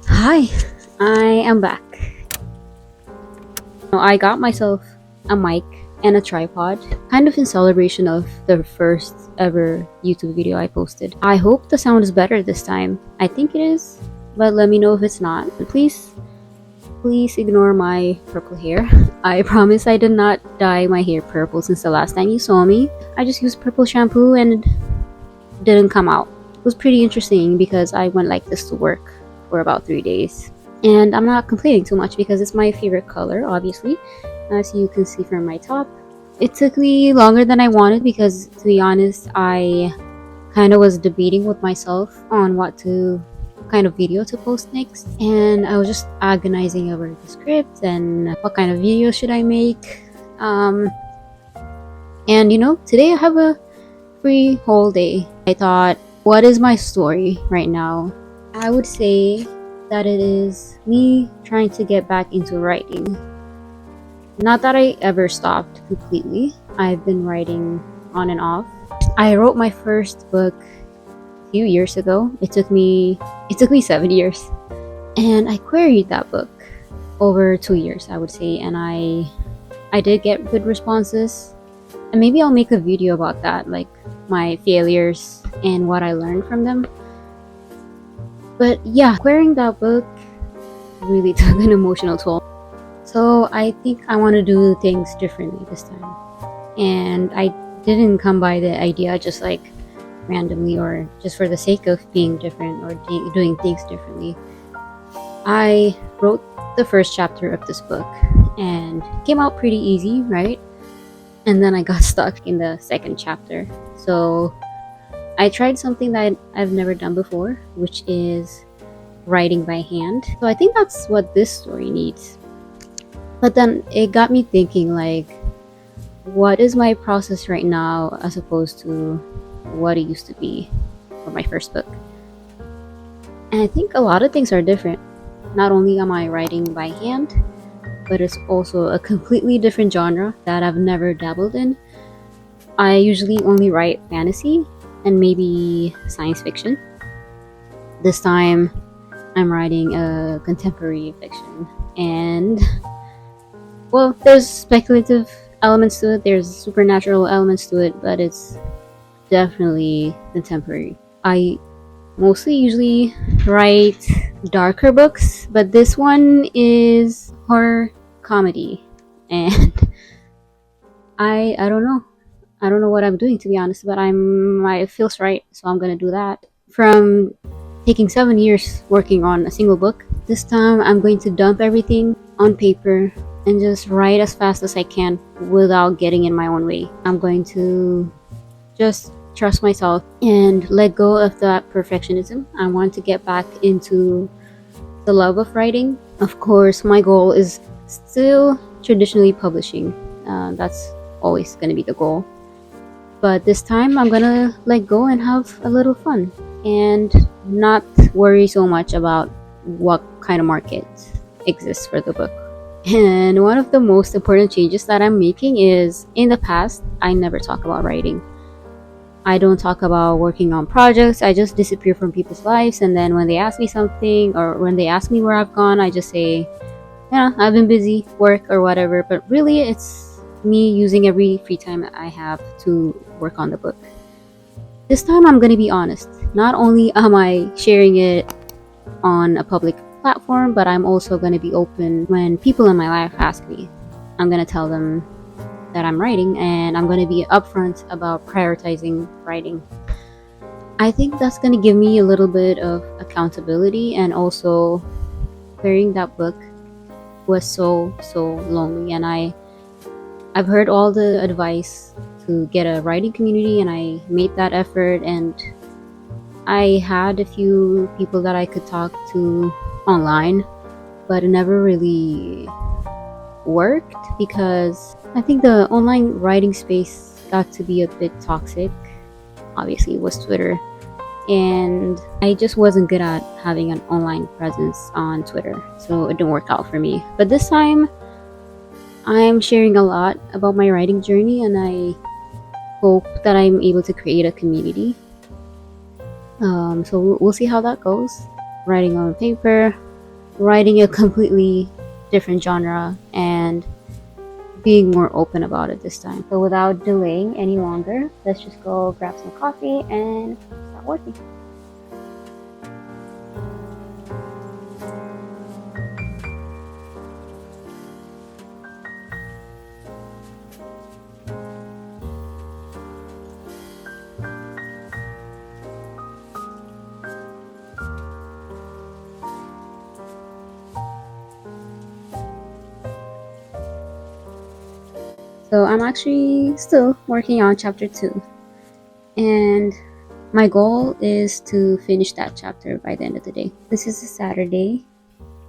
Hi, I am back. I got myself a mic and a tripod, kind of in celebration of the first ever YouTube video I posted. I hope the sound is better this time. I think it is, but let me know if it's not. Please ignore my purple hair. I promise I did not dye my hair purple since the last time you saw me. I just used purple shampoo and it didn't come out. It was pretty interesting because I went like this to work for about 3 days. And I'm not complaining too much because it's my favorite color, obviously, as you can see from my top. It took me longer than I wanted because, to be honest, I kind of was debating with myself on what kind of video to post next, and I was just agonizing over the script and what kind of video should I make. And today I have a free whole day. I thought, what is my story right now? I would say that it is me trying to get back into writing. Not that I ever stopped completely. I've been writing on and off. I wrote my first book a few years ago. It took me 7 years. And I queried that book over 2 years, I would say, and I did get good responses. And maybe I'll make a video about that, like my failures and what I learned from them. But yeah, querying that book really took an emotional toll. So I think I want to do things differently this time. And I didn't come by the idea just like randomly or just for the sake of being different or doing things differently. I wrote the first chapter of this book and it came out pretty easy, right? And then I got stuck in the second chapter. So I tried something that I've never done before, which is writing by hand. So I think that's what this story needs. But then it got me thinking, like, what is my process right now as opposed to what it used to be for my first book? And I think a lot of things are different. Not only am I writing by hand, but it's also a completely different genre that I've never dabbled in. I usually only write fantasy and maybe science fiction. This time I'm writing a contemporary fiction, and well, there's speculative elements to it, there's supernatural elements to it, but it's definitely contemporary. I mostly usually write darker books, but this one is horror comedy, and I don't know. I don't know what I'm doing, to be honest, but it feels right, so I'm gonna do that. From taking 7 years working on a single book, this time I'm going to dump everything on paper and just write as fast as I can without getting in my own way. I'm going to just trust myself and let go of that perfectionism. I want to get back into the love of writing. Of course, my goal is still traditionally publishing. That's always going to be the goal. But this time I'm gonna let go and have a little fun and not worry so much about what kind of market exists for the book. And one of the most important changes that I'm making is, in the past, I never talk about writing. I don't talk about working on projects. I just disappear from people's lives, and then when they ask me something or when they ask me where I've gone, I just say, yeah, I've been busy, work or whatever. But really, it's me using every free time I have to work on the book. This time I'm going to be honest. Not only am I sharing it on a public platform, but I'm also going to be open when people in my life ask me. I'm going to tell them that I'm writing, and I'm going to be upfront about prioritizing writing. I think that's going to give me a little bit of accountability, and also clearing that book was so lonely, and I've heard all the advice to get a writing community, and I made that effort, and I had a few people that I could talk to online, but it never really worked because I think the online writing space got to be a bit toxic. Obviously, it was Twitter, and I just wasn't good at having an online presence on Twitter, so it didn't work out for me. But this time I'm sharing a lot about my writing journey, and I hope that I'm able to create a community. So we'll see how that goes. Writing on paper, writing a completely different genre and being more open about it this time. So without delaying any longer, let's just go grab some coffee and start working. So I'm actually still working on chapter 2, and my goal is to finish that chapter by the end of the day. This is a Saturday.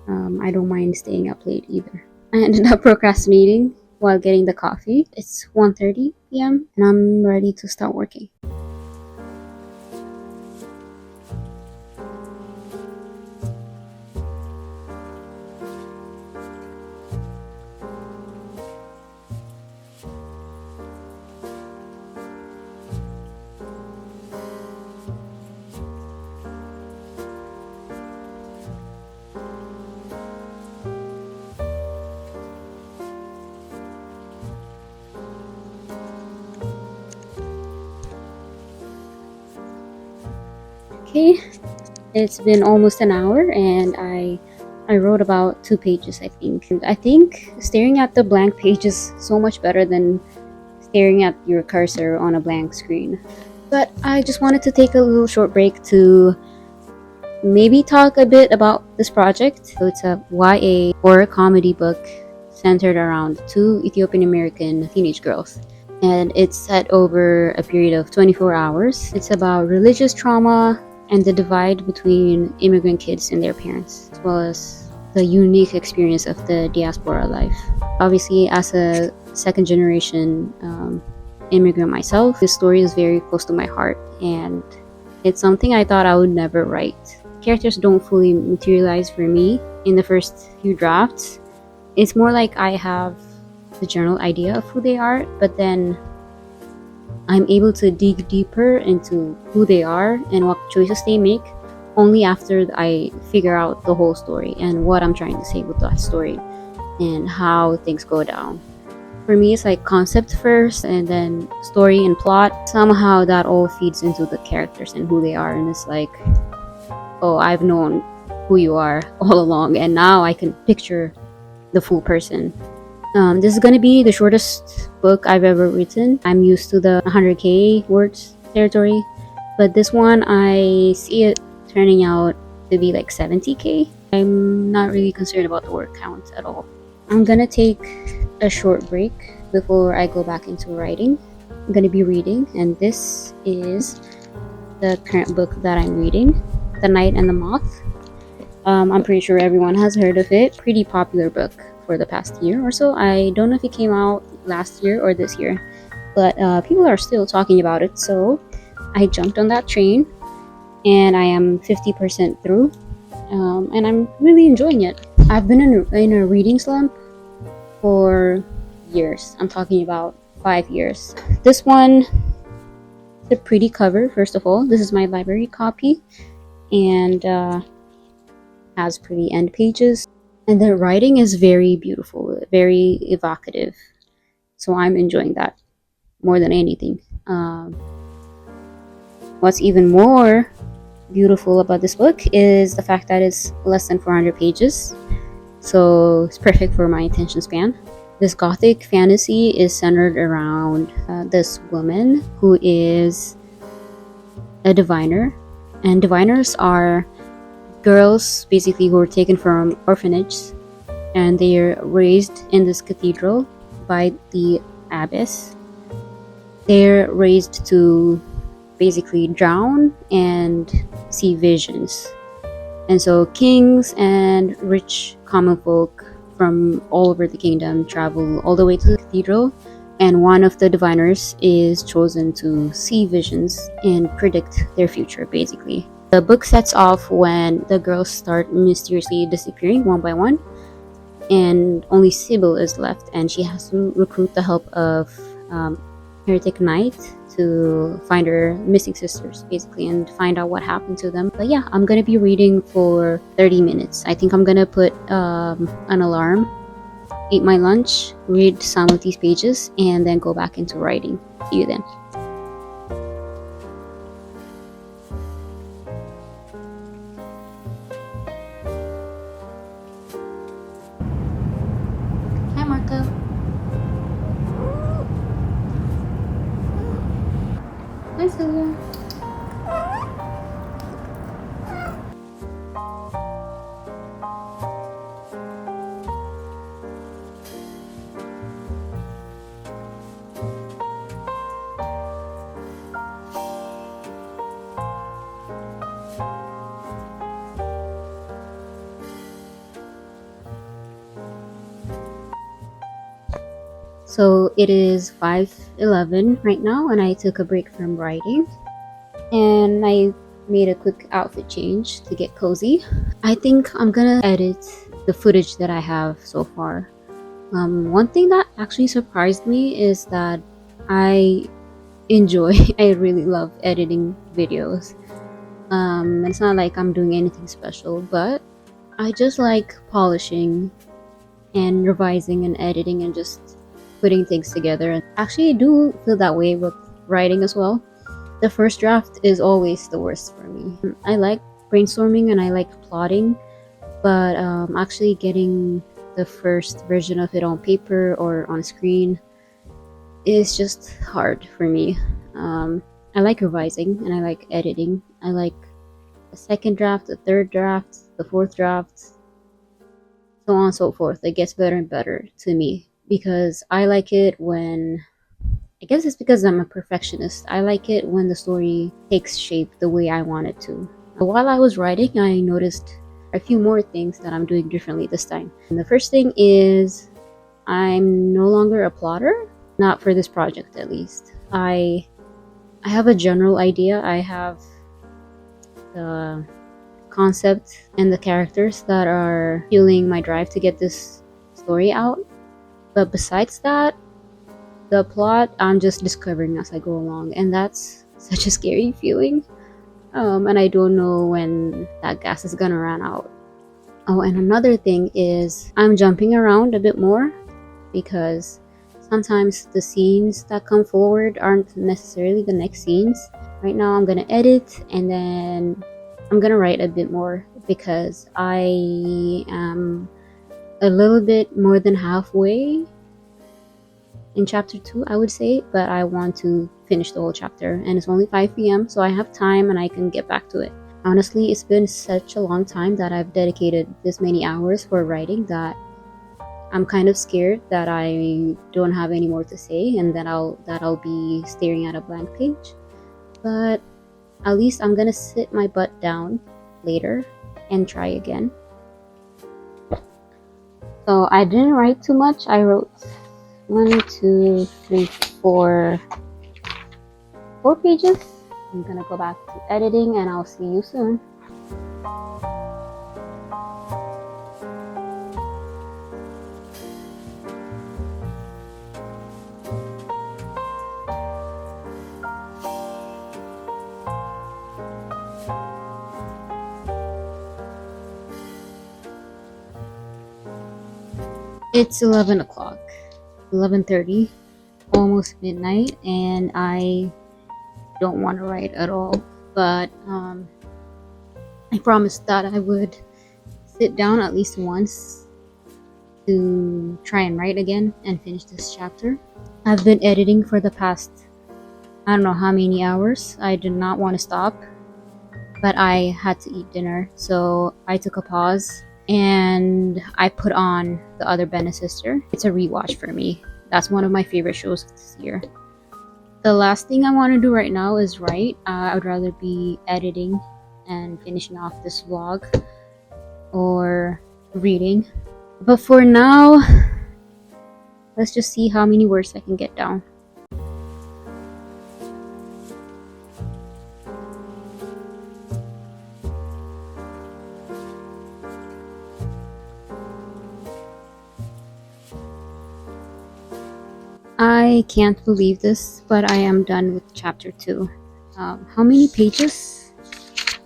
I don't mind staying up late either. I ended up procrastinating while getting the coffee. It's 1:30 p.m. and I'm ready to start working. Okay, it's been almost an hour and I wrote about 2 pages, I think. I think staring at the blank page is so much better than staring at your cursor on a blank screen. But I just wanted to take a little short break to maybe talk a bit about this project. So it's a YA horror comedy book centered around 2 Ethiopian American teenage girls. And it's set over a period of 24 hours. It's about religious trauma and the divide between immigrant kids and their parents, as well as the unique experience of the diaspora life. Obviously, as a second generation immigrant myself, this story is very close to my heart, and it's something I thought I would never write. Characters don't fully materialize for me in the first few drafts. It's more like I have the general idea of who they are, but then I'm able to dig deeper into who they are and what choices they make only after I figure out the whole story and what I'm trying to say with that story and how things go down. For me, it's like concept first and then story and plot. Somehow that all feeds into the characters and who they are, and it's like, oh, I've known who you are all along, and now I can picture the full person. This is gonna be the shortest book I've ever written. I'm used to the 100k words territory, but this one I see it turning out to be like 70k. I'm not really concerned about the word count at all. I'm gonna take a short break before I go back into writing. I'm gonna be reading, and this is the current book that I'm reading, The Night and the Moth. I'm pretty sure everyone has heard of it. Pretty popular book for the past year or so. I don't know if it came out last year or this year, but people are still talking about it, so I jumped on that train and I am 50% through, and I'm really enjoying it. I've been in a reading slump for years. I'm talking about 5 years. This one is a pretty cover, first of all. This is my library copy, and has pretty end pages. And the writing is very beautiful, very evocative. So I'm enjoying that more than anything. What's even more beautiful about this book is the fact that it's less than 400 pages. So it's perfect for my attention span. This gothic fantasy is centered around this woman who is a diviner. And diviners are girls basically who were taken from orphanages, and they are raised in this cathedral by the abbess. They're raised to basically drown and see visions. And so kings and rich common folk from all over the kingdom travel all the way to the cathedral, and one of the diviners is chosen to see visions and predict their future, basically. The book sets off when the girls start mysteriously disappearing one by one, and only Sybil is left, and she has to recruit the help of heretic knight to find her missing sisters, basically, and find out what happened to them. But yeah, I'm gonna be reading for 30 minutes. I think I'm gonna put an alarm, eat my lunch, read some of these pages, and then go back into writing. See you then. Hi, Marco. Hi, Sylvia. So it is 5:11 right now, and I took a break from writing, and I made a quick outfit change to get cozy. I think I'm gonna edit the footage that I have so far. One thing that actually surprised me is that I enjoy, I really love editing videos. It's not like I'm doing anything special, but I just like polishing and revising and editing and just putting things together. And actually, I do feel that way with writing as well. The first draft is always the worst for me. I like brainstorming and I like plotting, but actually getting the first version of it on paper or on screen is just hard for me. I like revising and I like editing. I like the second draft, the third draft, the fourth draft, so on and so forth. It gets better and better to me because I like it when, I guess it's because I'm a perfectionist. I like it when the story takes shape the way I want it to. While I was writing, I noticed a few more things that I'm doing differently this time. And the first thing is I'm no longer a plotter, not for this project at least. I have a general idea. I have the concept and the characters that are fueling my drive to get this story out. But besides that, the plot I'm just discovering as I go along, and that's such a scary feeling. And I don't know when that gas is gonna run out. Oh, and another thing is I'm jumping around a bit more because sometimes the scenes that come forward aren't necessarily the next scenes. Right now I'm gonna edit and then I'm gonna write a bit more because I am a little bit more than halfway in chapter 2, I would say, but I want to finish the whole chapter, and it's only 5 p.m., so I have time and I can get back to it. Honestly, it's been such a long time that I've dedicated this many hours for writing that I'm kind of scared that I don't have any more to say and that I'll be staring at a blank page. But at least I'm gonna sit my butt down later and try again. So I didn't write too much. I wrote 1, 2, 3, 4 pages. I'm gonna go back to editing and I'll see you soon. It's 11 o'clock, 11:30, almost midnight, and I don't want to write at all. But I promised that I would sit down at least once to try and write again and finish this chapter. I've been editing for the past, I don't know how many hours. I did not want to stop, but I had to eat dinner, so I took a pause and I put on The Other Bene Sister. It's a rewatch for me. That's one of my favorite shows this year. The last thing I want to do right now is write. I would rather be editing and finishing off this vlog or reading. But for now, let's just see how many words I can get down. I I can't believe this, but I am done with chapter 2. How many pages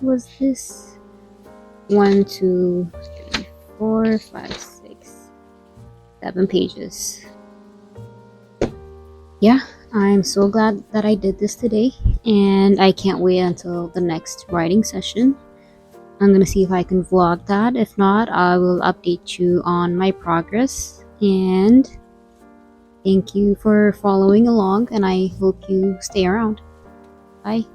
was this? 1, 2, 3, 4, 5, 6, 7 pages. Yeah, I'm so glad that I did this today, and I can't wait until the next writing session. I'm gonna see if I can vlog that. If not, I will update you on my progress. And thank you for following along, and I hope you stay around. Bye.